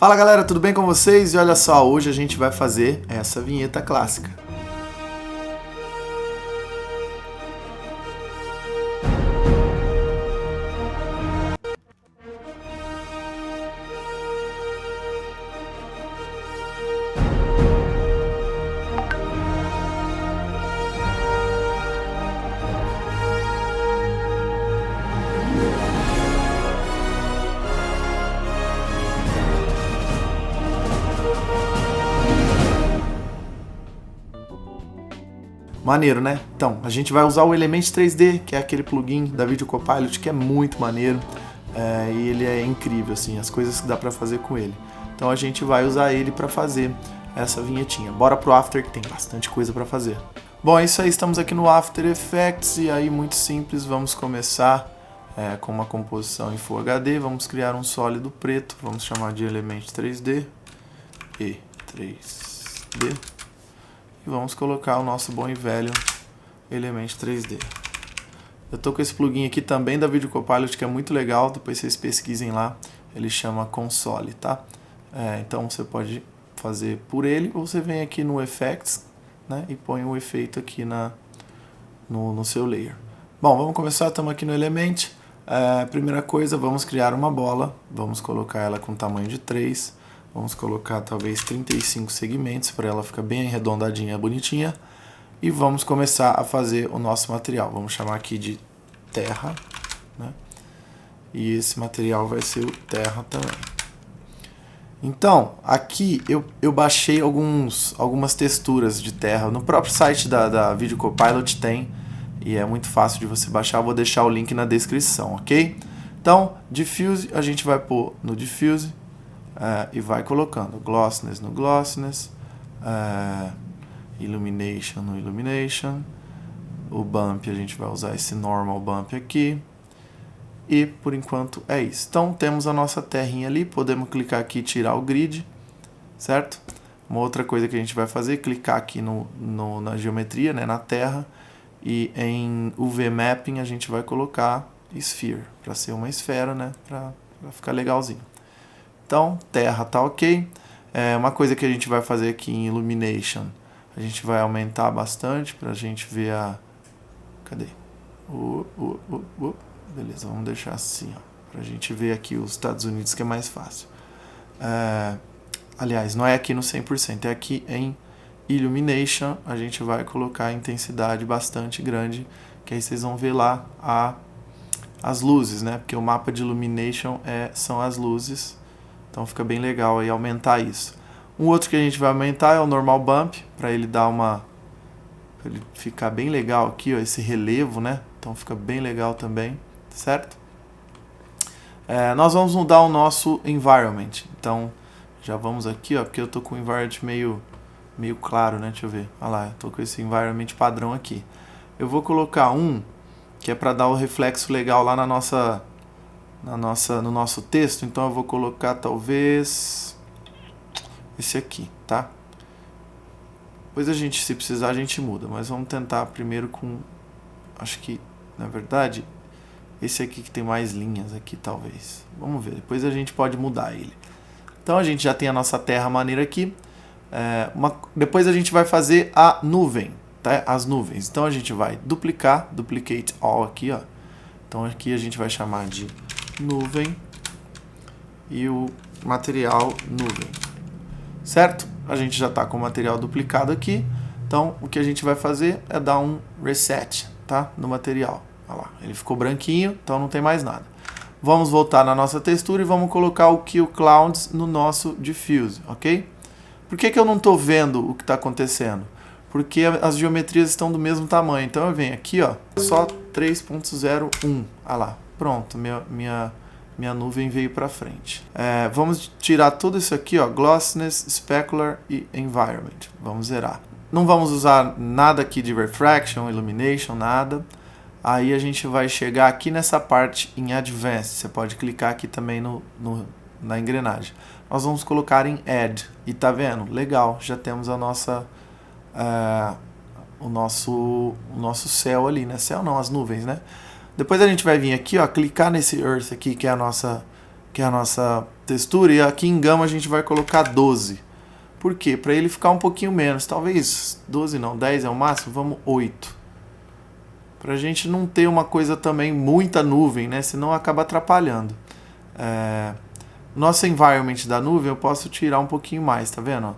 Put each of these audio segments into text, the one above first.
Fala galera, tudo bem com vocês? E olha só, hoje a gente vai fazer essa vinheta clássica. Maneiro, né? Então, a gente vai usar o Element 3D, que é aquele plugin da Video Copilot, que é muito maneiro e ele é incrível, assim, as coisas que dá pra fazer com ele. Então a gente vai usar ele pra fazer essa vinhetinha. Bora pro After, que tem bastante coisa pra fazer. Bom, é isso aí, estamos aqui no After Effects e aí, muito simples, vamos começar com uma composição em Full HD. Vamos criar um sólido preto, vamos chamar de Element 3D e 3D. E vamos colocar o nosso bom e velho Element 3D. Eu tô com esse plugin aqui também da Video Copilot, que é muito legal, depois vocês pesquisem lá, ele chama Console, tá? Então você pode fazer por ele, ou você vem aqui no Effects, né, e põe o efeito aqui no seu layer. Bom, vamos começar, estamos aqui no Element. Primeira coisa, vamos criar uma bola, vamos colocar ela com tamanho de 3. Vamos colocar talvez 35 segmentos para ela ficar bem arredondadinha, bonitinha. E vamos começar a fazer o nosso material. Vamos chamar aqui de terra, né? E esse material vai ser o terra também. Então, aqui eu baixei algumas texturas de terra. No próprio site da Video Copilot tem. E é muito fácil de você baixar. Eu vou deixar o link na descrição, ok? Então, Diffuse, a gente vai pôr no Diffuse. E vai colocando Glossiness no Glossiness, Illumination no Illumination, o Bump a gente vai usar esse Normal Bump aqui, e por enquanto é isso. Então temos a nossa terrinha ali, podemos clicar aqui e tirar o grid, certo? Uma outra coisa que a gente vai fazer é clicar aqui na geometria, né, na terra, e em UV Mapping a gente vai colocar Sphere, para ser uma esfera, né, para ficar legalzinho. Então, terra tá ok. Uma coisa que a gente vai fazer aqui em Illumination, a gente vai aumentar bastante para a gente ver a... Cadê? Beleza, vamos deixar assim, para a gente ver aqui os Estados Unidos, que é mais fácil. Aliás, não é aqui no 100%, é aqui em Illumination, a gente vai colocar a intensidade bastante grande, que aí vocês vão ver lá as luzes, né? Porque o mapa de Illumination são as luzes. Então fica bem legal aí aumentar isso. Um outro que a gente vai aumentar é o Normal Bump, para ele dar pra ele ficar bem legal aqui, ó, esse relevo, né? Então fica bem legal também, certo? Nós vamos mudar o nosso Environment. Então já vamos aqui, ó, porque eu tô com o Environment meio claro, né? Deixa eu ver. Olha lá, eu tô com esse Environment padrão aqui. Eu vou colocar um que é para dar o reflexo legal lá no nosso texto, então eu vou colocar talvez esse aqui, tá? Depois se precisar a gente muda, mas vamos tentar primeiro com, acho que, na verdade, esse aqui que tem mais linhas aqui, talvez. Vamos ver, depois a gente pode mudar ele. Então a gente já tem a nossa terra maneira aqui. Depois a gente vai fazer a nuvem, tá? As nuvens. Então a gente vai duplicar, Duplicate All aqui, ó. Então aqui a gente vai chamar de nuvem e o material nuvem, certo? A gente já está com o material duplicado aqui, então o que a gente vai fazer é dar um reset, tá? No material. Olha lá, ele ficou branquinho, então não tem mais nada. Vamos voltar na nossa textura e vamos colocar o Kill Clouds no nosso Diffuse, ok? Por que eu não estou vendo o que está acontecendo? Porque as geometrias estão do mesmo tamanho, então eu venho aqui, ó, só 3.01, olha lá. Pronto, minha nuvem veio para frente. Vamos tirar tudo isso aqui, ó, Glossiness, Specular e Environment. Vamos zerar. Não vamos usar nada aqui de Refraction, Illumination, nada. Aí a gente vai chegar aqui nessa parte em Advanced. Você pode clicar aqui também na engrenagem. Nós vamos colocar em Add. E tá vendo? Legal, já temos a nossa... o nosso céu ali, né? Céu não, as nuvens, né? Depois a gente vai vir aqui, ó, clicar nesse Earth aqui, que é a nossa que é a nossa textura, e aqui em gama a gente vai colocar 12. Por quê? Para ele ficar um pouquinho menos, talvez 12 não, 10 é o máximo, vamos 8. Pra gente não ter uma coisa também, muita nuvem, né? Senão acaba atrapalhando. Nosso environment da nuvem eu posso tirar um pouquinho mais, tá vendo?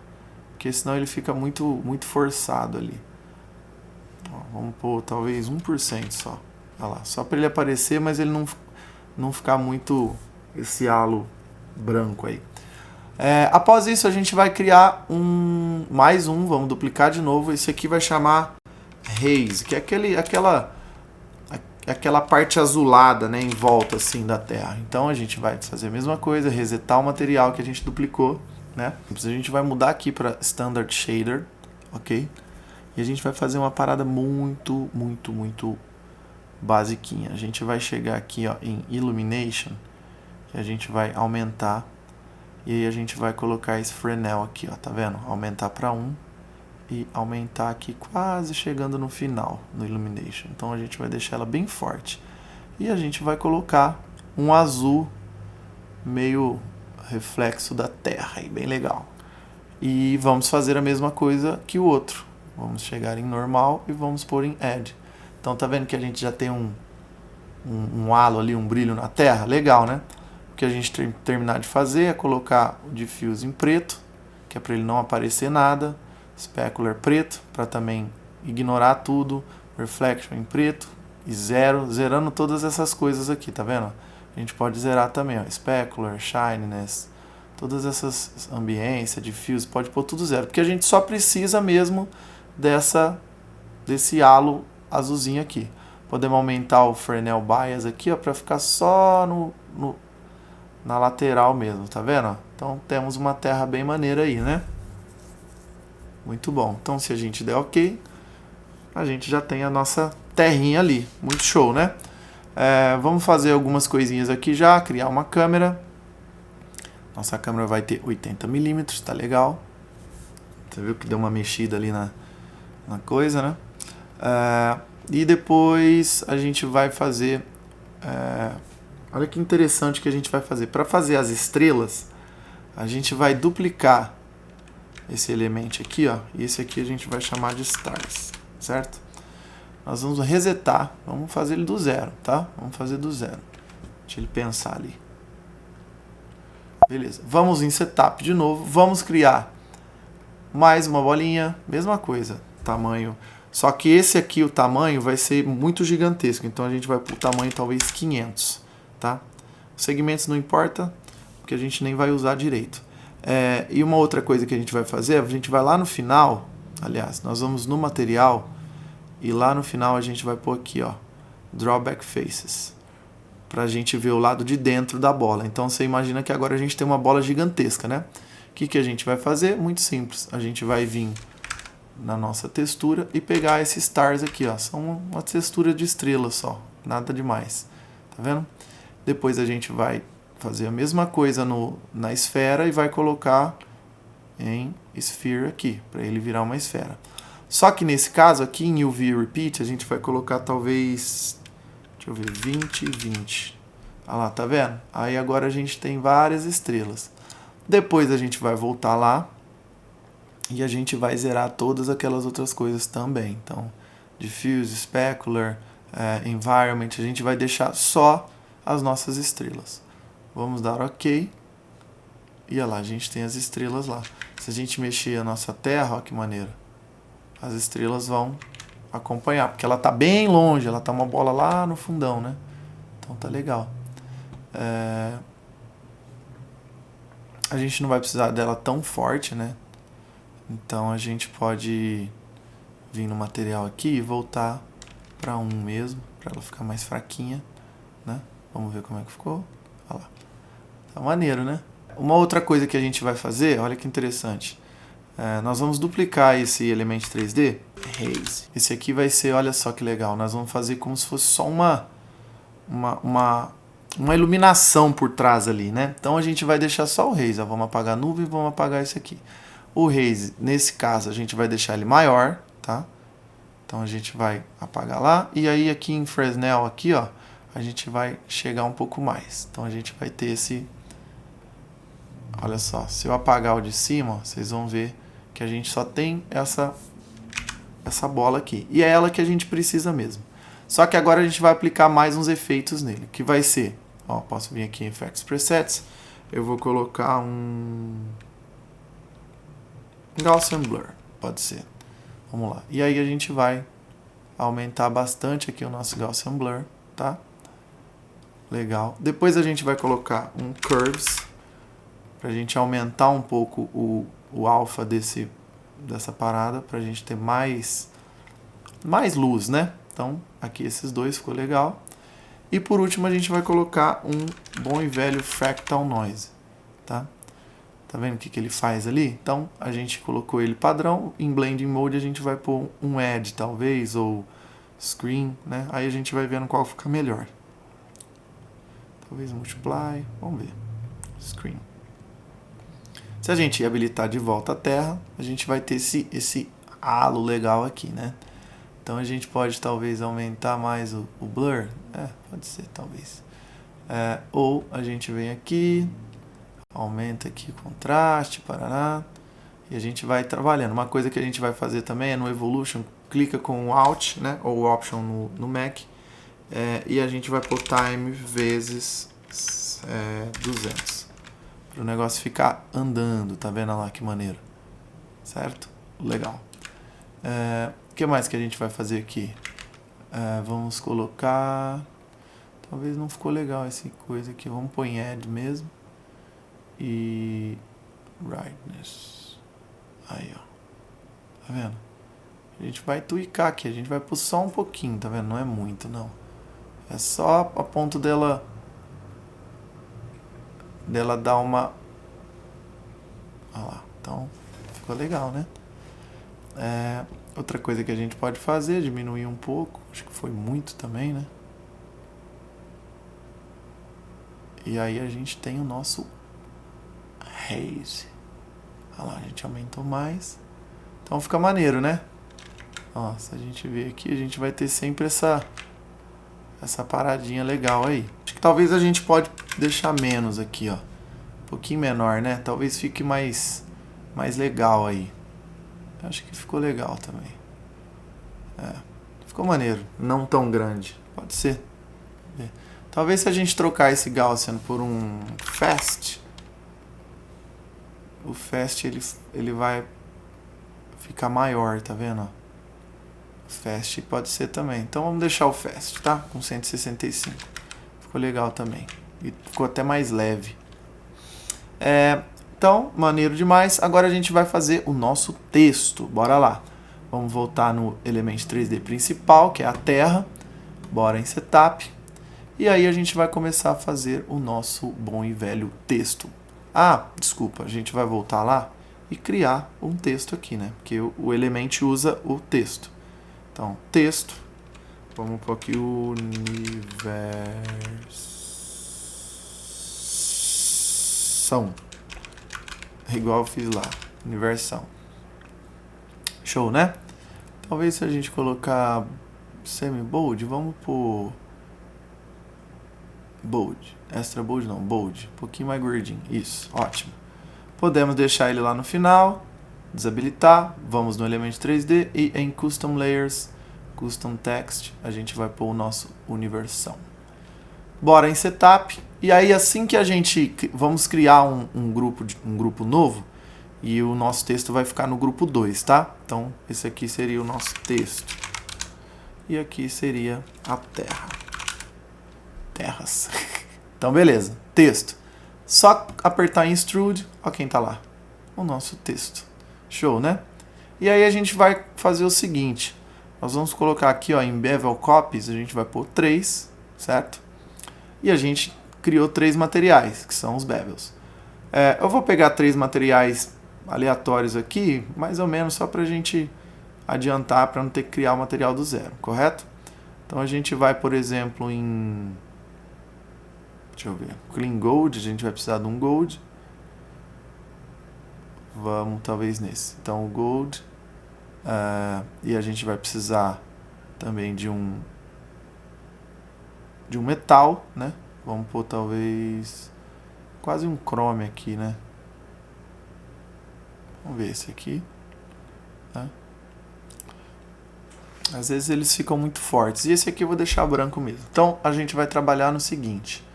Porque senão ele fica muito forçado ali. Ó, vamos pôr talvez 1% só. Olha lá, só para ele aparecer, mas ele não ficar muito esse halo branco aí. Após isso a gente vai criar mais um, vamos duplicar de novo. Esse aqui vai chamar Haze, que é aquela parte azulada, né, em volta assim da Terra. Então a gente vai fazer a mesma coisa, resetar o material que a gente duplicou, né? A gente vai mudar aqui para Standard Shader, ok? E a gente vai fazer uma parada muito basiquinha. A gente vai chegar aqui, ó, em Illumination, que a gente vai aumentar, e aí a gente vai colocar esse Fresnel aqui, ó, tá vendo? Aumentar para 1 e aumentar aqui quase chegando no final, no Illumination. Então a gente vai deixar ela bem forte. E a gente vai colocar um azul meio reflexo da Terra, aí, bem legal. E vamos fazer a mesma coisa que o outro. Vamos chegar em normal e vamos pôr em Add. Então tá vendo que a gente já tem um halo ali, um brilho na Terra? Legal, né? O que a gente terminar de fazer é colocar o Diffuse em preto, que é para ele não aparecer nada. Specular preto, para também ignorar tudo. Reflection em preto e zerando todas essas coisas aqui, tá vendo? A gente pode zerar também, ó, Specular, Shininess, todas essas ambiência, Diffuse, pode pôr tudo zero, porque a gente só precisa mesmo desse halo azulzinho aqui. Podemos aumentar o Fresnel Bias aqui, ó, para ficar só na lateral mesmo, tá vendo? Então temos uma terra bem maneira aí, né? Muito bom. Então se a gente der ok, a gente já tem a nossa terrinha ali. Muito show, né? Vamos fazer algumas coisinhas aqui já, criar uma câmera. Nossa câmera vai ter 80mm, tá legal. Você viu que deu uma mexida ali na coisa, né? E depois a gente vai fazer... olha que interessante que a gente vai fazer. Para fazer as estrelas, a gente vai duplicar esse elemento aqui, ó. E esse aqui a gente vai chamar de Stars, certo? Nós vamos resetar, vamos fazer ele do zero, tá? Vamos fazer do zero. Deixa ele pensar ali. Beleza, vamos em Setup de novo, vamos criar mais uma bolinha, mesma coisa, tamanho. Só que esse aqui, o tamanho, vai ser muito gigantesco, então a gente vai para o tamanho talvez 500, tá? Os segmentos não importa, porque a gente nem vai usar direito. E uma outra coisa que a gente vai fazer, a gente vai lá no final, aliás, nós vamos no material, e lá no final a gente vai pôr aqui, ó, Drawback Faces, para a gente ver o lado de dentro da bola. Então você imagina que agora a gente tem uma bola gigantesca, né? O que a gente vai fazer? Muito simples. A gente vai vir na nossa textura e pegar esses stars aqui, ó. São uma textura de estrela só, nada demais. Tá vendo? Depois a gente vai fazer a mesma coisa na esfera e vai colocar em Sphere aqui, para ele virar uma esfera. Só que nesse caso aqui em UV Repeat a gente vai colocar talvez, deixa eu ver, 20 e 20. Olha lá, tá vendo? Aí agora a gente tem várias estrelas. Depois a gente vai voltar lá e a gente vai zerar todas aquelas outras coisas também. Então, Diffuse, Specular, Environment, a gente vai deixar só as nossas estrelas. Vamos dar OK. E olha lá, a gente tem as estrelas lá. Se a gente mexer a nossa Terra, ó que maneiro. As estrelas vão acompanhar, porque ela tá bem longe, ela tá uma bola lá no fundão, né? Então tá legal. A gente não vai precisar dela tão forte, né? Então a gente pode vir no material aqui e voltar para 1 mesmo, para ela ficar mais fraquinha, né? Vamos ver como é que ficou. Olha lá. Tá maneiro, né? Uma outra coisa que a gente vai fazer, olha que interessante. Nós vamos duplicar esse Element 3D, Haze. Esse aqui vai ser, olha só que legal, nós vamos fazer como se fosse só uma iluminação por trás ali, né? Então a gente vai deixar só o Haze, vamos apagar a nuvem e vamos apagar esse aqui. O Haze, nesse caso, a gente vai deixar ele maior, tá? Então a gente vai apagar lá, e aí aqui em Fresnel, aqui, ó, a gente vai chegar um pouco mais. Então a gente vai ter olha só, se eu apagar o de cima, ó, vocês vão ver que a gente só tem essa bola aqui. E é ela que a gente precisa mesmo. Só que agora a gente vai aplicar mais uns efeitos nele, que vai ser, ó, posso vir aqui em Effects Presets, eu vou colocar um Gaussian Blur, pode ser. Vamos lá. E aí a gente vai aumentar bastante aqui o nosso Gaussian Blur, tá? Legal. Depois a gente vai colocar um Curves, pra gente aumentar um pouco o alfa dessa parada, pra gente ter mais luz, né? Então, aqui esses dois ficou legal. E por último a gente vai colocar um bom e velho Fractal Noise, tá? Tá vendo o que ele faz ali? Então, a gente colocou ele padrão, em Blending Mode a gente vai pôr um Add, talvez, ou Screen, né? Aí a gente vai vendo qual fica melhor. Talvez Multiply, vamos ver. Screen. Se a gente habilitar de volta a terra, a gente vai ter esse halo legal aqui, né? Então a gente pode talvez aumentar mais o blur, pode ser talvez. Ou a gente vem aqui, aumenta aqui o contraste, parará, e a gente vai trabalhando. Uma coisa que a gente vai fazer também é no Evolution, clica com o Alt, né, ou o Option no Mac, e a gente vai pôr Time vezes 200, para o negócio ficar andando, tá vendo lá que maneiro, certo? Legal. O que mais que a gente vai fazer aqui? Vamos colocar... Talvez não ficou legal essa coisa aqui. Vamos pôr em Add mesmo. E... Brightness. Aí, ó. Tá vendo? A gente vai tweakar aqui. A gente vai pôr só um pouquinho, tá vendo? Não é muito, não. É só a ponto dela dar uma... Olha lá. Então, ficou legal, né? Outra coisa que a gente pode fazer é diminuir um pouco. Acho que foi muito também, né? E aí a gente tem o nosso Haze. Olha lá, a gente aumentou mais. Então fica maneiro, né? Ó, se a gente ver aqui, a gente vai ter sempre essa paradinha legal aí. Acho que talvez a gente pode deixar menos aqui, ó. Um pouquinho menor, né? Talvez fique mais legal aí. Acho que ficou legal também. Ficou maneiro. Não tão grande. Pode ser. Talvez se a gente trocar esse Gaussian por um Fast, o Fast ele vai ficar maior, tá vendo? O Fast pode ser também. Então vamos deixar o Fast, tá? Com 165. Ficou legal também. E ficou até mais leve. Então, maneiro demais. Agora a gente vai fazer o nosso texto. Bora lá. Vamos voltar no Element 3D principal, que é a Terra. Bora em Setup. E aí a gente vai começar a fazer o nosso bom e velho texto. Desculpa, a gente vai voltar lá e criar um texto aqui, né? Porque o Element usa o texto. Então, texto. Vamos pôr aqui universão. Igual eu fiz lá. Universão. Show, né? Talvez se a gente colocar semi-bold, vamos pôr bold. Extra bold não, bold. Um pouquinho mais gordinho. Isso, ótimo. Podemos deixar ele lá no final, desabilitar, vamos no Element 3D e em Custom Layers, Custom Text, a gente vai pôr o nosso universão. Bora em Setup, e aí assim que a gente, vamos criar um grupo novo, e o nosso texto vai ficar no grupo 2, tá? Então, esse aqui seria o nosso texto. E aqui seria a terra. Terras. Então, beleza. Texto. Só apertar em Extrude, ó quem tá lá. O nosso texto. Show, né? E aí a gente vai fazer o seguinte. Nós vamos colocar aqui, ó, em Bevel Copies, a gente vai pôr 3, certo? E a gente criou 3 materiais, que são os bevels. Eu vou pegar 3 materiais aleatórios aqui, mais ou menos só pra gente adiantar, para não ter que criar o material do zero, correto? Então a gente vai, por exemplo, em... Deixa eu ver. Clean Gold, a gente vai precisar de um Gold. Vamos talvez nesse. Então o Gold. E a gente vai precisar também de um metal, né? Vamos pôr talvez quase um Chrome aqui, né? Vamos ver esse aqui. Tá? Às vezes eles ficam muito fortes. E esse aqui eu vou deixar branco mesmo. Então a gente vai trabalhar no seguinte.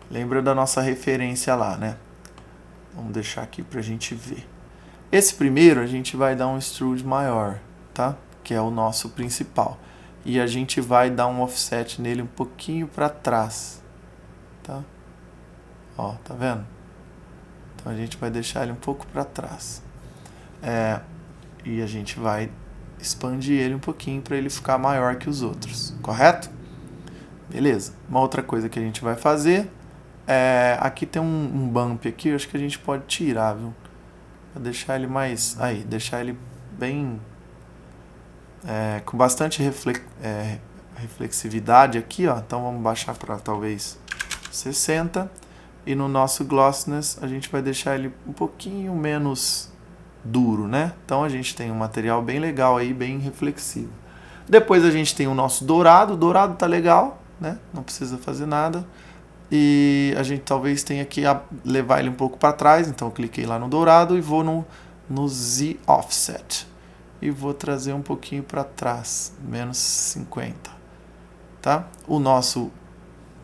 Lembra da nossa referência lá, né? Vamos deixar aqui pra gente ver. Esse primeiro a gente vai dar um extrude maior, tá? Que é o nosso principal. E a gente vai dar um offset nele um pouquinho para trás, tá? Ó, tá vendo? Então a gente vai deixar ele um pouco para trás. E a gente vai expandir ele um pouquinho para ele ficar maior que os outros, correto? Beleza. Uma outra coisa que a gente vai fazer aqui tem um bump aqui, eu acho que a gente pode tirar, viu? Pra deixar ele mais... Aí, deixar ele bem... com bastante reflexividade aqui, ó. Então vamos baixar para talvez 60. E no nosso glossiness a gente vai deixar ele um pouquinho menos duro, né? Então a gente tem um material bem legal aí, bem reflexivo. Depois a gente tem o nosso dourado. O dourado tá legal, né? Não precisa fazer nada. E a gente talvez tenha que levar ele um pouco para trás. Então eu cliquei lá no dourado e vou no Z Offset. E vou trazer um pouquinho para trás, menos 50. Tá? O nosso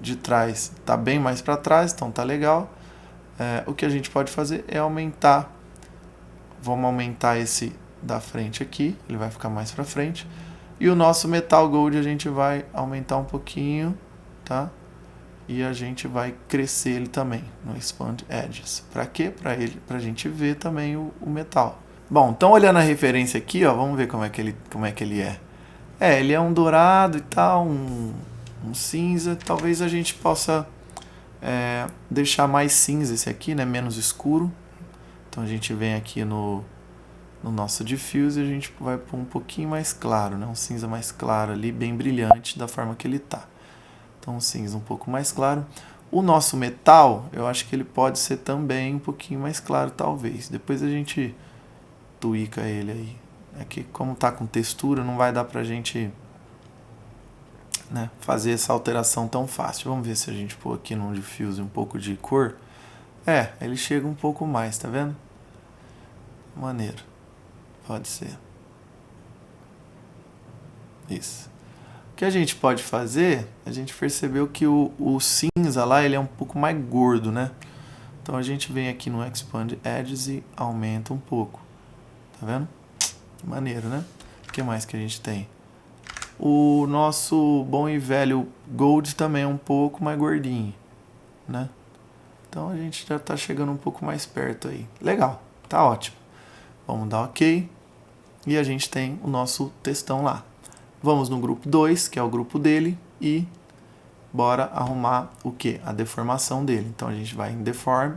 de trás tá bem mais para trás, então tá legal. O que a gente pode fazer é aumentar. Vamos aumentar esse da frente aqui, ele vai ficar mais para frente. E o nosso Metal Gold a gente vai aumentar um pouquinho, tá? E a gente vai crescer ele também no Expand Edges. Para quê? Pra gente ver também o metal. Bom, então olhando a referência aqui, ó, vamos ver como é que ele é. Ele é um dourado e tal, um cinza. Talvez a gente possa deixar mais cinza esse aqui, né, menos escuro. Então a gente vem aqui no nosso diffuse e a gente vai pôr um pouquinho mais claro, né, um cinza mais claro ali, bem brilhante da forma que ele tá. Então um cinza um pouco mais claro. O nosso metal, eu acho que ele pode ser também um pouquinho mais claro, talvez. Depois a gente tweaka ele aí. É que como tá com textura, não vai dar pra gente, né, fazer essa alteração tão fácil. Vamos ver se a gente pôr aqui no diffuse um pouco de cor. Ele chega um pouco mais, tá vendo? Maneiro. Pode ser. Isso. O que a gente pode fazer, a gente percebeu que o cinza lá, ele é um pouco mais gordo, né? Então a gente vem aqui no Expand Edges e aumenta um pouco. Tá vendo? Maneiro, né? O que mais que a gente tem? O nosso bom e velho Gold também é um pouco mais gordinho, né? Então a gente já tá chegando um pouco mais perto aí. Legal, tá ótimo. Vamos dar OK. E a gente tem o nosso textão lá. Vamos no grupo 2, que é o grupo dele, e bora arrumar o que? A deformação dele. Então a gente vai em Deform,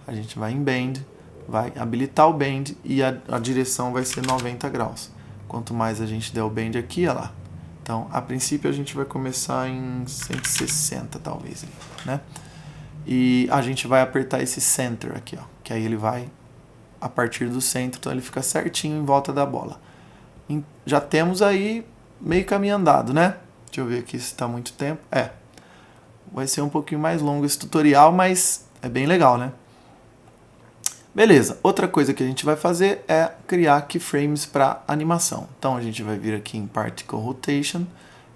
a gente vai em Bend, vai habilitar o Bend e a direção vai ser 90 graus. Quanto mais a gente der o Bend aqui, olha lá. Então, a princípio a gente vai começar em 160 talvez, né? E a gente vai apertar esse Center aqui, ó, que aí ele vai a partir do centro, então ele fica certinho em volta da bola. Já temos aí meio caminho andado, né? Deixa eu ver aqui se está muito tempo. Vai ser um pouquinho mais longo esse tutorial, mas é bem legal, né? Beleza, outra coisa que a gente vai fazer é criar keyframes para animação. Então a gente vai vir aqui em Particle Rotation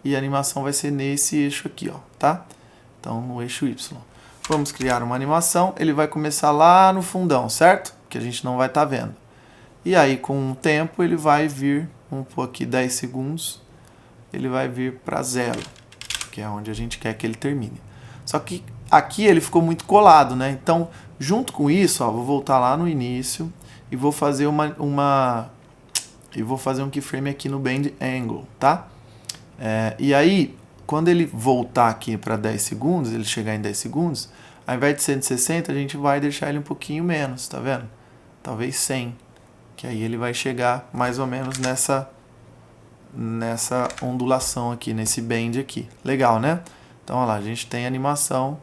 e a animação vai ser nesse eixo aqui, ó, tá? Então no eixo Y. Vamos criar uma animação, ele vai começar lá no fundão, certo? Que a gente não vai estar vendo. E aí com o tempo ele vai vir, vamos pôr aqui 10 segundos, ele vai vir para 0, que é onde a gente quer que ele termine. Só que aqui ele ficou muito colado, né? Então, junto com isso, ó, vou voltar lá no início e vou fazer um keyframe aqui no Bend Angle, tá? E aí, quando ele voltar aqui para 10 segundos, ele chegar em 10 segundos, ao invés de 160, a gente vai deixar ele um pouquinho menos, tá vendo? Talvez 100, que aí ele vai chegar mais ou menos nessa ondulação aqui, nesse bend aqui. Legal, né? Então, olha lá, a gente tem a animação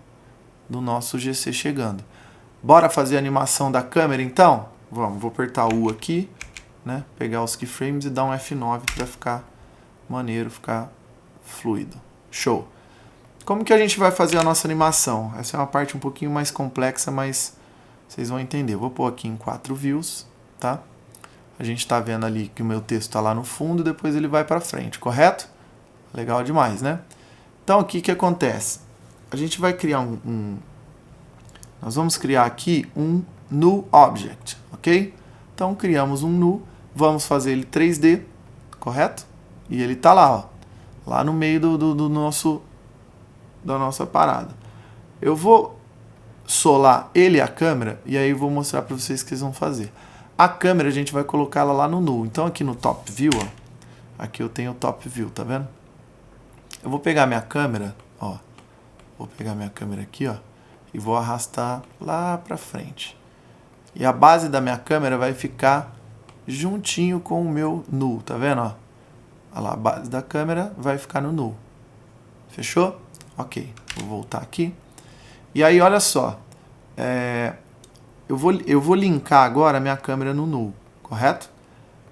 do nosso GC chegando. Bora fazer a animação da câmera, então? Vamos, vou apertar U aqui, né? Pegar os keyframes e dar um F9 para ficar maneiro, ficar fluido. Show! Como que a gente vai fazer a nossa animação? Essa é uma parte um pouquinho mais complexa, mas vocês vão entender. Vou pôr aqui em 4 views, tá? A gente está vendo ali que o meu texto está lá no fundo e depois ele vai para frente, correto? Legal demais, né? Então, aqui o que acontece? A gente vai criar nós vamos criar aqui um new object, ok? Então, criamos um new, vamos fazer ele 3D, correto? E ele está lá, ó, lá no meio da nossa parada. Eu vou solar ele e a câmera, e aí eu vou mostrar para vocês o que eles vão fazer. A câmera a gente vai colocar ela lá no null. Então aqui no top view, ó, aqui eu tenho o top view, tá vendo? Eu vou pegar minha câmera, ó, vou pegar minha câmera aqui, ó, e vou arrastar lá pra frente. E a base da minha câmera vai ficar juntinho com o meu null, tá vendo, ó? Olha lá, a base da câmera vai ficar no null. Fechou? Ok, vou voltar aqui. E aí, olha só, eu vou linkar agora a minha câmera no null, correto?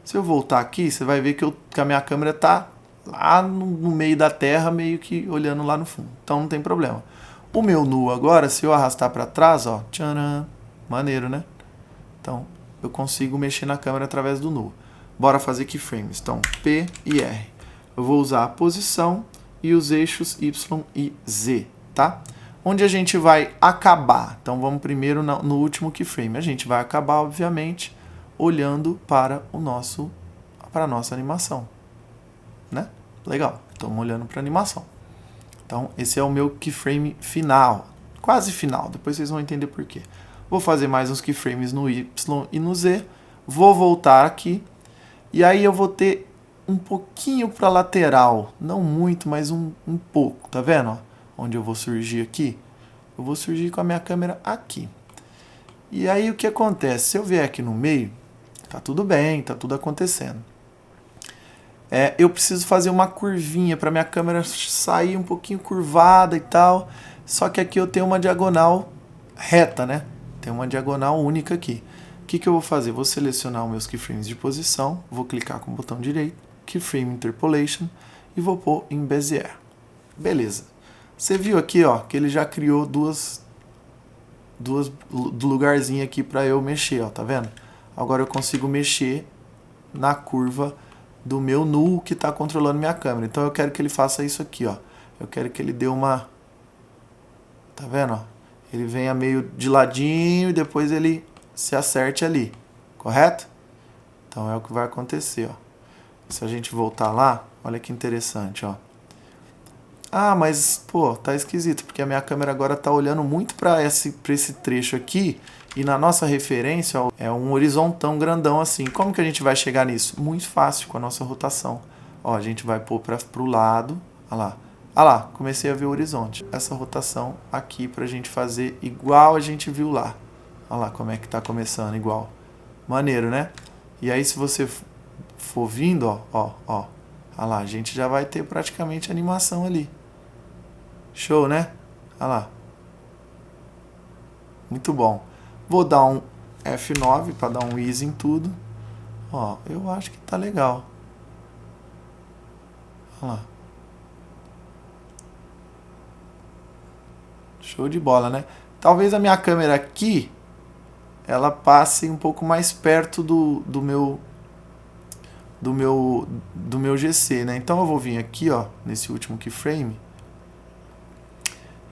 Se eu voltar aqui, você vai ver que a minha câmera está lá no meio da terra, meio que olhando lá no fundo. Então não tem problema. O meu null agora, se eu arrastar para trás, ó, tcharam, maneiro, né? Então eu consigo mexer na câmera através do null. Bora fazer keyframes. Então P e R. Eu vou usar a posição e os eixos Y e Z, tá? Onde a gente vai acabar? Então vamos primeiro no último keyframe. A gente vai acabar, obviamente, olhando para a nossa animação, né? Legal. Estamos olhando para a animação. Então esse é o meu keyframe final, quase final. Depois vocês vão entender por quê. Vou fazer mais uns keyframes no Y e no Z. Vou voltar aqui e aí eu vou ter um pouquinho para lateral, não muito, mas um pouco, tá vendo? Ó? Onde eu vou surgir aqui, eu vou surgir com a minha câmera aqui. E aí o que acontece? Se eu vier aqui no meio, tá tudo bem, tá tudo acontecendo. Eu preciso fazer uma curvinha para minha câmera sair um pouquinho curvada e tal, só que aqui eu tenho uma diagonal reta, né? Tem uma diagonal única aqui. O que eu vou fazer? Vou selecionar os meus keyframes de posição, vou clicar com o botão direito, Keyframe Interpolation, e vou pôr em Bezier. Beleza. Você viu aqui, ó, que ele já criou duas lugarzinhos aqui para eu mexer, ó, tá vendo? Agora eu consigo mexer na curva do meu null que está controlando minha câmera. Então eu quero que ele faça isso aqui, ó. Eu quero que ele dê uma... Tá vendo, ó? Ele venha meio de ladinho e depois ele se acerte ali, correto? Então é o que vai acontecer, ó. Se a gente voltar lá, olha que interessante, ó. Ah, mas, pô, tá esquisito, porque a minha câmera agora tá olhando muito para esse trecho aqui, e na nossa referência, ó, é um horizontão grandão assim. Como que a gente vai chegar nisso? Muito fácil, com a nossa rotação. Ó, a gente vai pôr pro lado, olha lá. Olha lá, comecei a ver o horizonte. Essa rotação aqui pra gente fazer igual a gente viu lá. Olha lá como é que tá começando, igual. Maneiro, né? E aí se você for vindo, ó. Olha lá, a gente já vai ter praticamente animação ali. Show, né? Olha lá. Muito bom. Vou dar um F9 para dar um easy em tudo. Ó, eu acho que tá legal. Olha lá. Show de bola, né? Talvez a minha câmera aqui ela passe um pouco mais perto do meu GC, né? Então eu vou vir aqui, ó, nesse último keyframe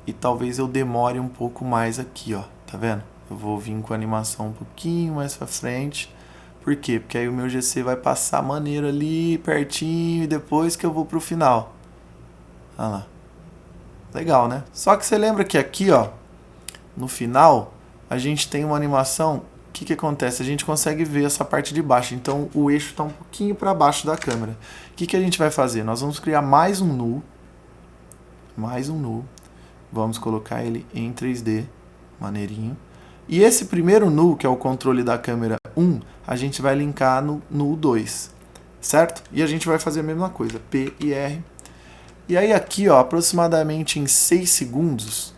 e talvez eu demore um pouco mais aqui, ó, tá vendo? Eu vou vir com a animação um pouquinho mais pra frente. Por quê? Porque aí o meu GC vai passar maneiro ali, pertinho, e depois que eu vou pro final. Olha lá. Legal, né? Só que você lembra que aqui, ó, no final, a gente tem uma animação. O que acontece? A gente consegue ver essa parte de baixo. Então, o eixo está um pouquinho para baixo da câmera. O que a gente vai fazer? Nós vamos criar mais um null. Mais um null. Vamos colocar ele em 3D. Maneirinho. E esse primeiro null, que é o controle da câmera 1, a gente vai linkar no null 2. Certo? E a gente vai fazer a mesma coisa. P e R. E aí aqui, ó, aproximadamente em 6 segundos,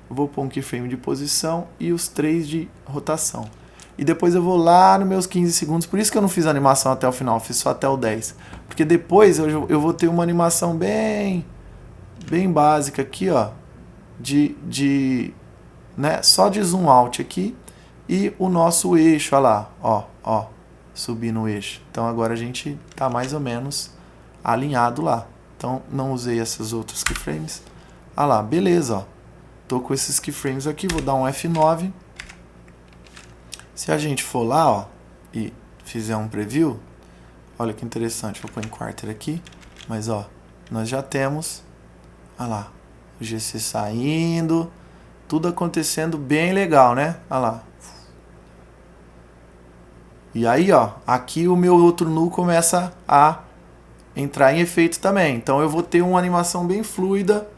eu vou pôr um keyframe de posição e os 3 de rotação. E depois eu vou lá nos meus 15 segundos, por isso que eu não fiz a animação até o final, fiz só até o 10. Porque depois eu vou ter uma animação bem básica aqui, ó, né, só de zoom out aqui, e o nosso eixo, olha lá, ó, subir no eixo. Então agora a gente tá mais ou menos alinhado lá. Então não usei esses outros keyframes. Olha lá, beleza, ó. Tô com esses keyframes aqui, vou dar um F9. Se a gente for lá, ó, e fizer um preview, olha que interessante, vou pôr em quarter aqui, mas ó, nós já temos, olha lá, o GC saindo, tudo acontecendo bem legal, né? Olha lá. E aí, ó, aqui o meu outro nu começa a entrar em efeito também. Então eu vou ter uma animação bem fluida,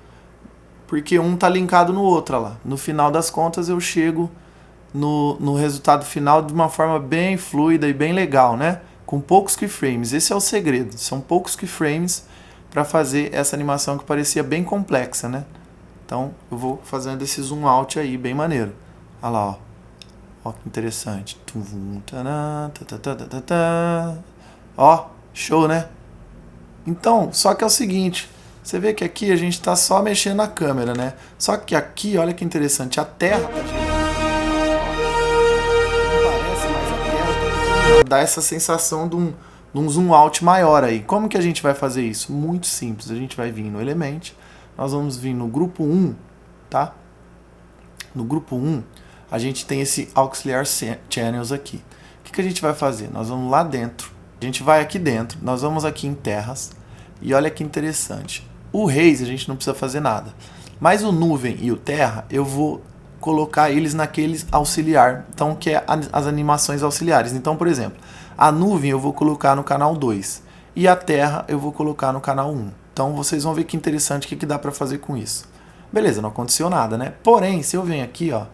porque um tá linkado no outro, olha lá. No final das contas eu chego no resultado final de uma forma bem fluida e bem legal, né? Com poucos keyframes. Esse é o segredo. São poucos keyframes para fazer essa animação que parecia bem complexa, né? Então eu vou fazendo esse zoom out aí, bem maneiro. Olha lá, ó. Ó que interessante. Ó, show, né? Então, só que é o seguinte, você vê que aqui a gente está só mexendo na câmera, né? Só que aqui, olha que interessante, a Terra tá girando. Dá essa sensação de um zoom out maior aí. Como que a gente vai fazer isso? Muito simples. A gente vai vir no Element, nós vamos vir no grupo 1, tá? No grupo 1, a gente tem esse Auxiliar Channels aqui. O que a gente vai fazer? Nós vamos lá dentro, a gente vai aqui dentro, nós vamos aqui em terras, e olha que interessante. O Raise a gente não precisa fazer nada, mas o Nuvem e o Terra, eu vou colocar eles naqueles auxiliar, então que é as animações auxiliares. Então, por exemplo, a nuvem eu vou colocar no canal 2 e a terra eu vou colocar no canal 1. Então vocês vão ver que interessante o que dá para fazer com isso. Beleza, não aconteceu nada, né? Porém, se eu venho aqui, ó,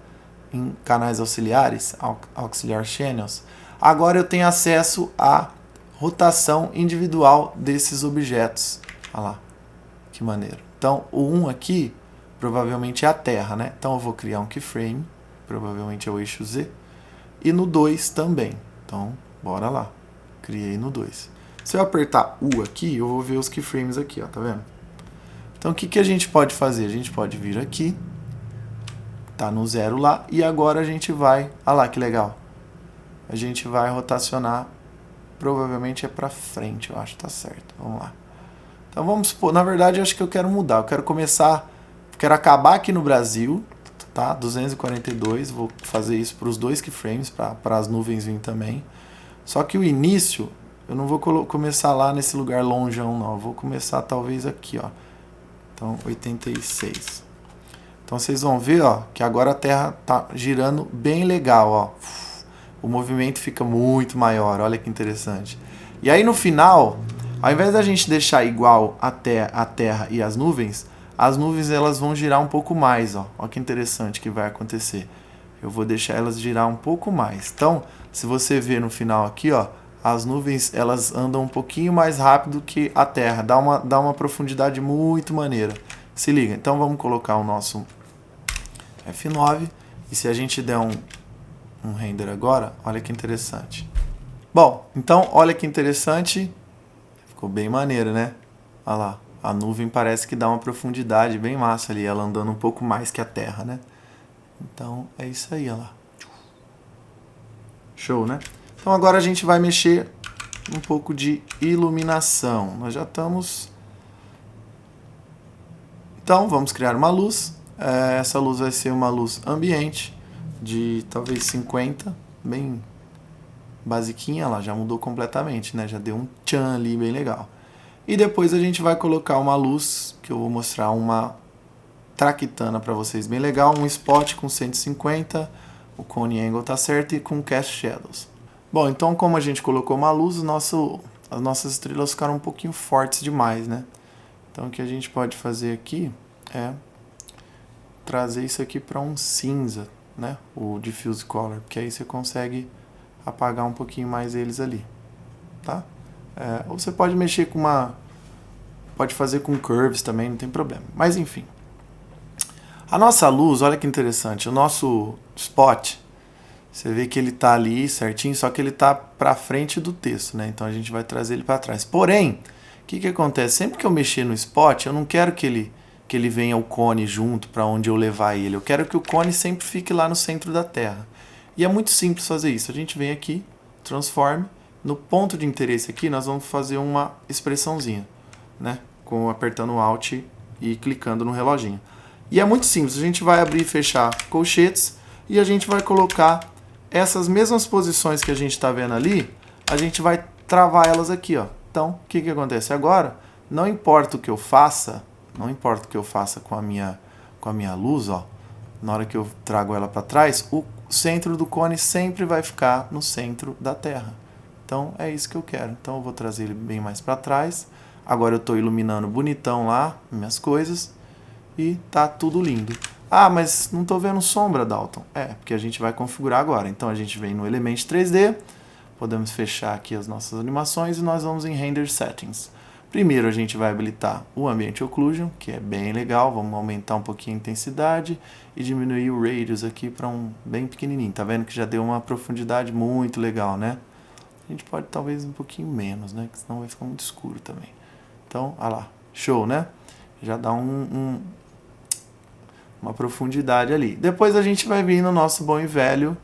em canais auxiliares, Auxiliar Channels, agora eu tenho acesso à rotação individual desses objetos. Olha lá, que maneiro. Então, o 1 aqui provavelmente é a Terra, né? Então eu vou criar um keyframe, provavelmente é o eixo Z, e no 2 também. Então, bora lá. Criei no 2. Se eu apertar U aqui, eu vou ver os keyframes aqui, ó, tá vendo? Então o que a gente pode fazer? A gente pode vir aqui, tá no 0 lá, e agora a gente vai, olha lá que legal. A gente vai rotacionar, provavelmente é pra frente, eu acho, tá certo. Vamos lá. Então vamos supor, na verdade eu acho que eu quero mudar, eu quero começar, quero acabar aqui no Brasil, tá? 242, vou fazer isso para os dois keyframes, para as nuvens virem também. Só que o início, eu não vou começar lá nesse lugar longeão não, eu vou começar talvez aqui, ó. Então 86. Então vocês vão ver, ó, que agora a Terra tá girando bem legal, ó. O movimento fica muito maior, olha que interessante. E aí no final, ao invés da gente deixar igual a Terra e as nuvens elas vão girar um pouco mais, ó. Olha que interessante que vai acontecer. Eu vou deixar elas girar um pouco mais. Então, se você ver no final aqui, ó, as nuvens elas andam um pouquinho mais rápido que a Terra, dá uma profundidade muito maneira. Se liga. Então vamos colocar o nosso F9 e se a gente der um render agora, olha que interessante. Bom, então olha que interessante. Ficou bem maneiro, né? Olha lá. A nuvem parece que dá uma profundidade bem massa ali, ela andando um pouco mais que a Terra, né? Então, é isso aí, olha lá. Show, né? Então, agora a gente vai mexer um pouco de iluminação. Nós já estamos... Então, vamos criar uma luz. Essa luz vai ser uma luz ambiente, de talvez 50, bem basiquinha. Ela já mudou completamente, né? Já deu um tchan ali, bem legal. E depois a gente vai colocar uma luz, que eu vou mostrar uma traquitana para vocês, bem legal, um spot com 150, o cone angle tá certo e com cast shadows. Bom, então como a gente colocou uma luz, as nossas estrelas ficaram um pouquinho fortes demais, né? Então o que a gente pode fazer aqui é trazer isso aqui para um cinza, né? O diffuse color, porque aí você consegue apagar um pouquinho mais eles ali, tá? Ou você pode mexer com pode fazer com curves também, não tem problema. Mas enfim. A nossa luz, olha que interessante. O nosso spot, você vê que ele está ali certinho, só que ele está para frente do texto, né? Então a gente vai trazer ele para trás. Porém, o que acontece? Sempre que eu mexer no spot, eu não quero que ele venha o cone junto para onde eu levar ele. Eu quero que o cone sempre fique lá no centro da Terra. E é muito simples fazer isso. A gente vem aqui, transform, no ponto de interesse aqui nós vamos fazer uma expressãozinha, né? Apertando o Alt e clicando no reloginho. E é muito simples, a gente vai abrir e fechar colchetes e a gente vai colocar essas mesmas posições que a gente está vendo ali, a gente vai travar elas aqui, ó. Então, o que que acontece agora? Não importa o que eu faça, com a minha luz, ó, na hora que eu trago ela para trás, o centro do cone sempre vai ficar no centro da Terra. Então, é isso que eu quero. Então, eu vou trazer ele bem mais para trás. Agora eu estou iluminando bonitão lá, minhas coisas, e tá tudo lindo. Ah, mas não estou vendo sombra, Dalton. É, porque a gente vai configurar agora. Então, a gente vem no Element 3D, podemos fechar aqui as nossas animações e nós vamos em Render Settings. Primeiro a gente vai habilitar o Ambient Occlusion, que é bem legal, vamos aumentar um pouquinho a intensidade e diminuir o Radius aqui para um bem pequenininho. Tá vendo que já deu uma profundidade muito legal, né? A gente pode talvez um pouquinho menos, né? Que senão vai ficar muito escuro também. Então, olha lá, show, né? Já dá uma profundidade ali. Depois a gente vai vir no nosso bom e velho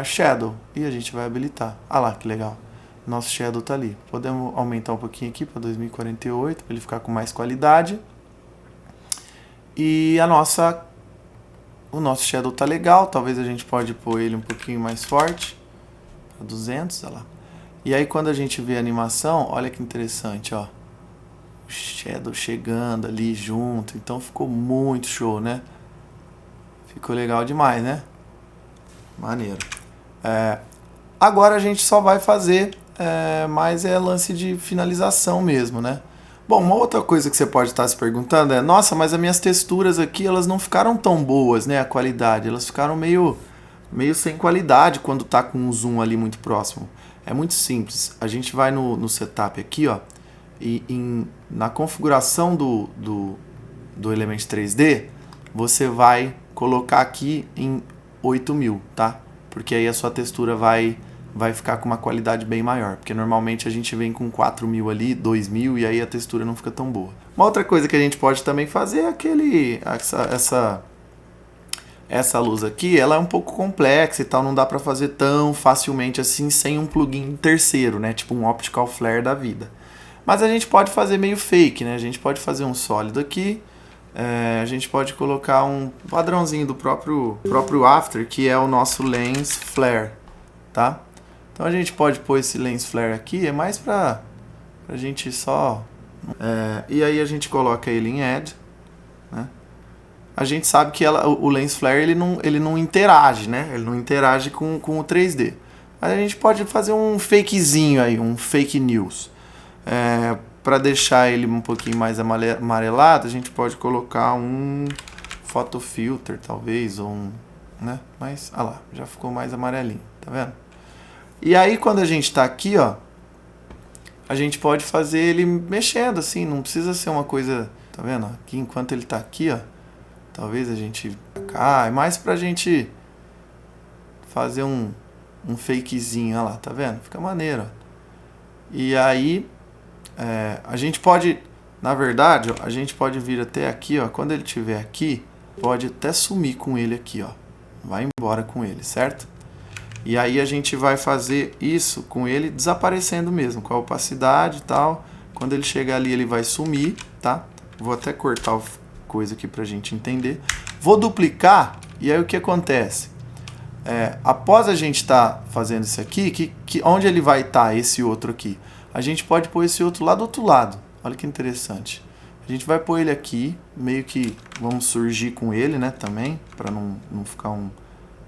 Shadow e a gente vai habilitar. Olha lá que legal. Nosso Shadow tá ali. Podemos aumentar um pouquinho aqui para 2048 para ele ficar com mais qualidade. E o nosso Shadow tá legal. Talvez a gente pode pôr ele um pouquinho mais forte. Para 200, olha lá. E aí quando a gente vê a animação, olha que interessante, ó. O Shadow chegando ali junto. Então ficou muito show, né? Ficou legal demais, né? Maneiro. Agora a gente só vai fazer mais lance de finalização mesmo, né? Bom, uma outra coisa que você pode estar se perguntando é: nossa, mas as minhas texturas aqui, elas não ficaram tão boas, né? A qualidade, elas ficaram meio sem qualidade quando tá com um zoom ali muito próximo. É muito simples. A gente vai no setup aqui, ó, e na configuração do Element 3D, você vai colocar aqui em 8000, tá? Porque aí a sua textura vai ficar com uma qualidade bem maior, porque normalmente a gente vem com 4000 ali, 2000, e aí a textura não fica tão boa. Uma outra coisa que a gente pode também fazer é essa luz aqui, ela é um pouco complexa e tal, não dá para fazer tão facilmente assim sem um plugin terceiro, né? Tipo um optical flare da vida. Mas a gente pode fazer meio fake, né? A gente pode fazer um sólido aqui, a gente pode colocar um padrãozinho do próprio After, que é o nosso lens flare, tá? Então a gente pode pôr esse lens flare aqui, é mais pra gente só... e aí a gente coloca ele em Add, né? A gente sabe que o lens flare ele não interage, né? Ele não interage com o 3D. Mas a gente pode fazer um fakezinho aí, um fake news. Para deixar ele um pouquinho mais amarelado, a gente pode colocar um photo filter, talvez, ou né? Mas, olha lá, já ficou mais amarelinho, tá vendo? E aí, quando a gente tá aqui, ó, a gente pode fazer ele mexendo, assim, não precisa ser uma coisa, tá vendo? Aqui, enquanto ele tá aqui, ó, talvez a gente cá, é mais pra gente fazer um fakezinho, olha lá, tá vendo? Fica maneiro, ó. E aí, a gente pode, na verdade, ó, a gente pode vir até aqui, ó, quando ele estiver aqui, pode até sumir com ele aqui, ó, vai embora com ele, certo? E aí a gente vai fazer isso com ele desaparecendo mesmo, com a opacidade e tal. Quando ele chegar ali, ele vai sumir, tá? Vou até cortar a coisa aqui pra gente entender. Vou duplicar, e aí o que acontece? Após a gente estar fazendo isso aqui, onde ele vai estar, esse outro aqui? A gente pode pôr esse outro lá do outro lado. Olha que interessante. A gente vai pôr ele aqui, meio que vamos surgir com ele, né, também, para não ficar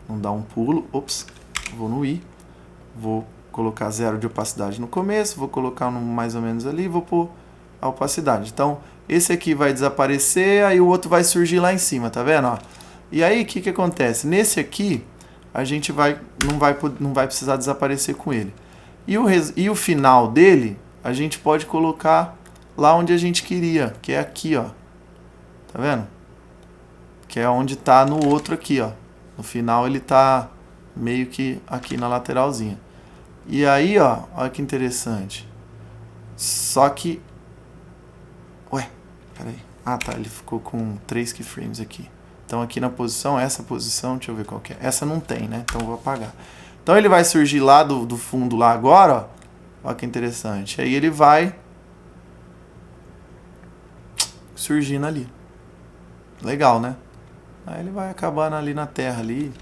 não dar um pulo. Ops, vou no I. Vou colocar 0 de opacidade no começo, vou colocar mais ou menos ali, vou pôr a opacidade. Então, esse aqui vai desaparecer, aí o outro vai surgir lá em cima, tá vendo, ó? E aí, o que acontece? Nesse aqui, a gente não vai precisar desaparecer com ele. E o final dele, a gente pode colocar lá onde a gente queria, que é aqui, ó. Tá vendo? Que é onde tá no outro aqui, ó. No final ele tá meio que aqui na lateralzinha. E aí, ó, olha que interessante. Só que... Ué, peraí. Ah, tá, ele ficou com 3 keyframes aqui. Então aqui na posição, essa posição, deixa eu ver qual que é. Essa não tem, né? Então eu vou apagar. Então ele vai surgir lá do fundo lá agora, ó. Olha que interessante. Aí ele vai surgindo ali. Legal, né? Aí ele vai acabando ali na terra ali.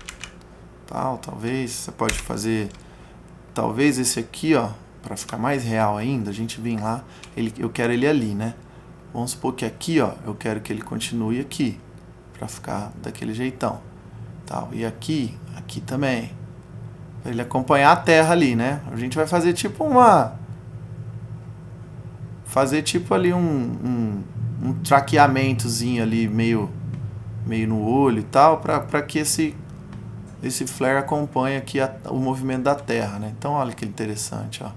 Tal, talvez. Você pode fazer... Talvez esse aqui, ó. Pra ficar mais real ainda, a gente vem lá. Eu quero ele ali, né? Vamos supor que aqui, ó. Eu quero que ele continue aqui. Pra ficar daquele jeitão. Tal. E aqui também. Pra ele acompanhar a terra ali, né? A gente vai fazer tipo ali um traqueamentozinho ali, meio no olho e tal, pra que esse flare acompanhe aqui o movimento da terra, né? Então olha que interessante, ó.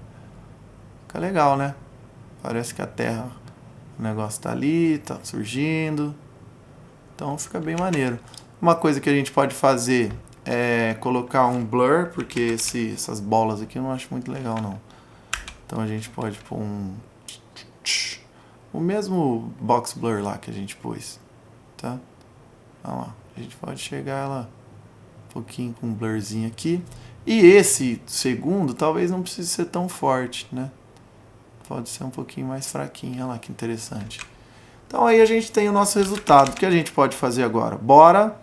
Fica legal, né? Parece que a terra, o negócio tá ali, tá surgindo. Então fica bem maneiro. Uma coisa que a gente pode fazer é colocar um blur, porque essas bolas aqui eu não acho muito legal, não. Então a gente pode pôr o mesmo box blur lá que a gente pôs, tá? Olha lá, a gente pode chegar ela um pouquinho com um blurzinho aqui. E esse segundo talvez não precise ser tão forte, né? Pode ser um pouquinho mais fraquinho. Olha lá que interessante. Então aí a gente tem o nosso resultado. O que a gente pode fazer agora? Bora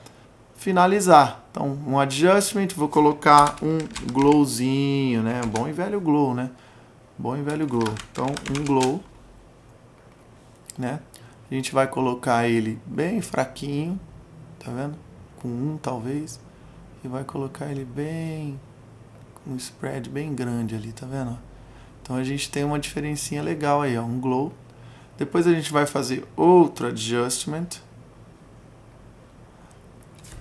finalizar. Então um adjustment, vou colocar um glowzinho, né? Bom e velho glow, né? Bom e velho glow. Então um glow, né? A gente vai colocar ele bem fraquinho, tá vendo? Com um talvez. E vai colocar ele bem, com um spread bem grande ali, tá vendo? Então a gente tem uma diferencinha legal aí, ó, um glow. Depois a gente vai fazer outro adjustment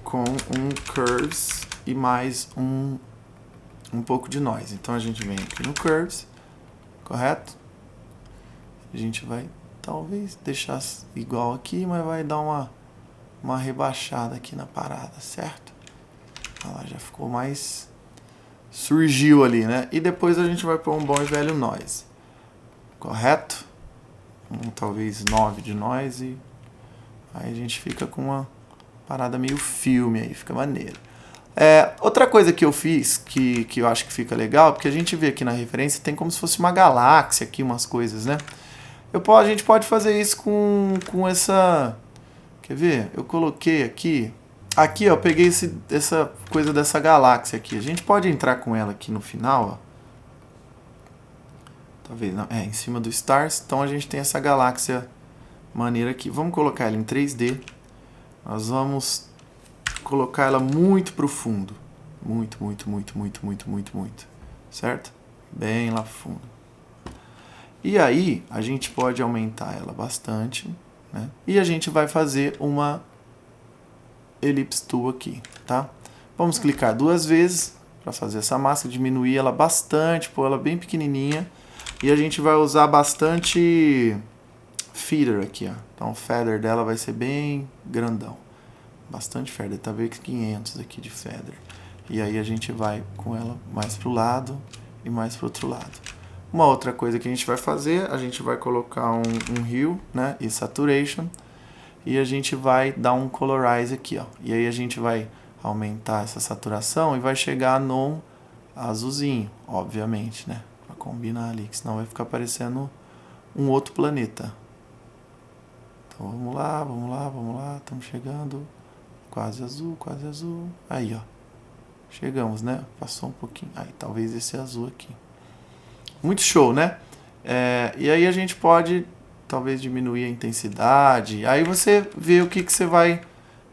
com um curves e mais um pouco de noise. Então a gente vem aqui no curves, correto? A gente vai talvez deixar igual aqui, mas vai dar uma rebaixada aqui na parada, certo? Ela já ficou mais... surgiu ali, né? E depois a gente vai pôr um bom e velho noise. Correto? Talvez 9 de noise. Aí a gente fica com uma parada meio filme aí, fica maneiro. Outra coisa que eu fiz, que eu acho que fica legal, porque a gente vê aqui na referência, tem como se fosse uma galáxia aqui, umas coisas, né? A gente pode fazer isso com essa... Quer ver? Eu coloquei aqui... Aqui, ó, eu peguei essa coisa dessa galáxia aqui. A gente pode entrar com ela aqui no final, ó. Talvez não. Em cima do Stars. Então a gente tem essa galáxia maneira aqui. Vamos colocar ela em 3D. Nós vamos colocar ela muito pro fundo. Muito. Certo? Bem lá fundo. E aí, a gente pode aumentar ela bastante, né? E a gente vai fazer uma Ellipse Tool aqui, tá? Vamos clicar 2 vezes para fazer essa máscara, diminuir ela bastante, pôr ela bem pequenininha. E a gente vai usar bastante feather aqui, ó. Então o feather dela vai ser bem grandão. Bastante feather, talvez 500 aqui de feather. E aí a gente vai com ela mais pro lado e mais pro outro lado. Uma outra coisa que a gente vai fazer, a gente vai colocar um hue, né, e saturation. E a gente vai dar um colorize aqui, ó. E aí a gente vai aumentar essa saturação e vai chegar no azulzinho, obviamente, né? Pra combinar ali, que senão vai ficar parecendo um outro planeta. Então vamos lá. Estamos chegando. Quase azul. Aí, ó. Chegamos, né? Passou um pouquinho. Aí, talvez esse azul aqui. Muito show, né? E aí a gente pode... talvez diminuir a intensidade. Aí você vê o que você vai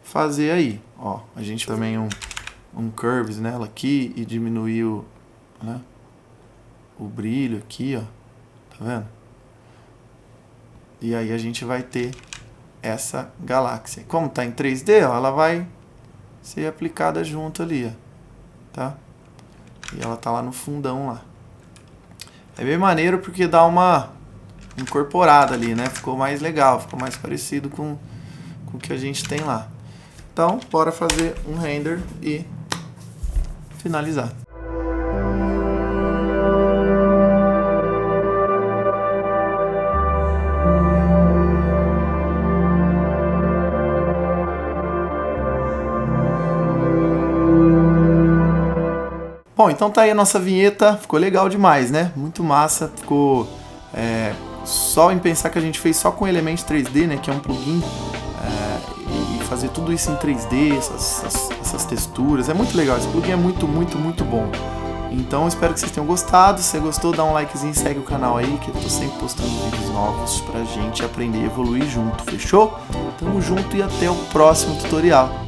fazer aí. Ó, a gente também um curves nela aqui e diminuiu, né, o brilho aqui, ó. Tá vendo? E aí a gente vai ter essa galáxia. Como tá em 3D, ó, ela vai ser aplicada junto ali, ó. Tá? E ela tá lá no fundão lá. É bem maneiro porque dá uma incorporada ali, né? Ficou mais legal, ficou mais parecido com o que a gente tem lá. Então, bora fazer um render e finalizar. Bom, então tá aí a nossa vinheta, ficou legal demais, né? Muito massa, ficou só em pensar que a gente fez só com Element 3D, né? Que é um plugin, e fazer tudo isso em 3D, essas texturas, é muito legal, esse plugin é muito, muito, muito bom. Então espero que vocês tenham gostado. Se você gostou, dá um likezinho e segue o canal aí, que eu tô sempre postando vídeos novos pra gente aprender e evoluir junto, fechou? Tamo junto e até o próximo tutorial.